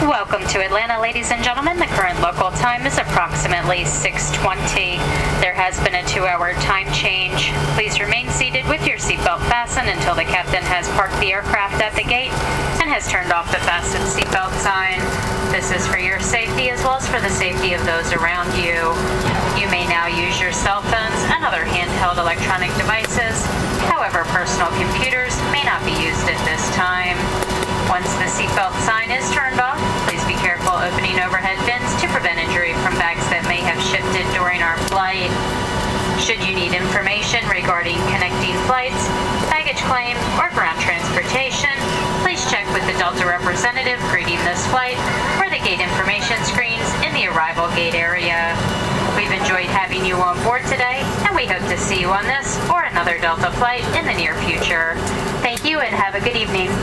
Welcome to Atlanta, ladies and gentlemen. The current local time is approximately 6:20. There has been a 2-hour time change. Please remain seated with your seatbelt fastened until the captain has parked the aircraft at the gate and has turned off the fasten seatbelt sign. This is for your safety as well as for the safety of those around you. You may now use your cell phones and other handheld electronic devices. However, personal computers may not be used at this time. Once the seatbelt sign is turned off, please be careful opening overhead bins to prevent injury from bags that may have shifted during our flight. Should you need information regarding connecting flights, baggage claim, or ground transportation, please check with the Delta representative greeting this flight or the gate information screens in the arrival gate area. We've enjoyed having you on board today, and we hope to see you on this or another Delta flight in the near future. Thank you and have a good evening.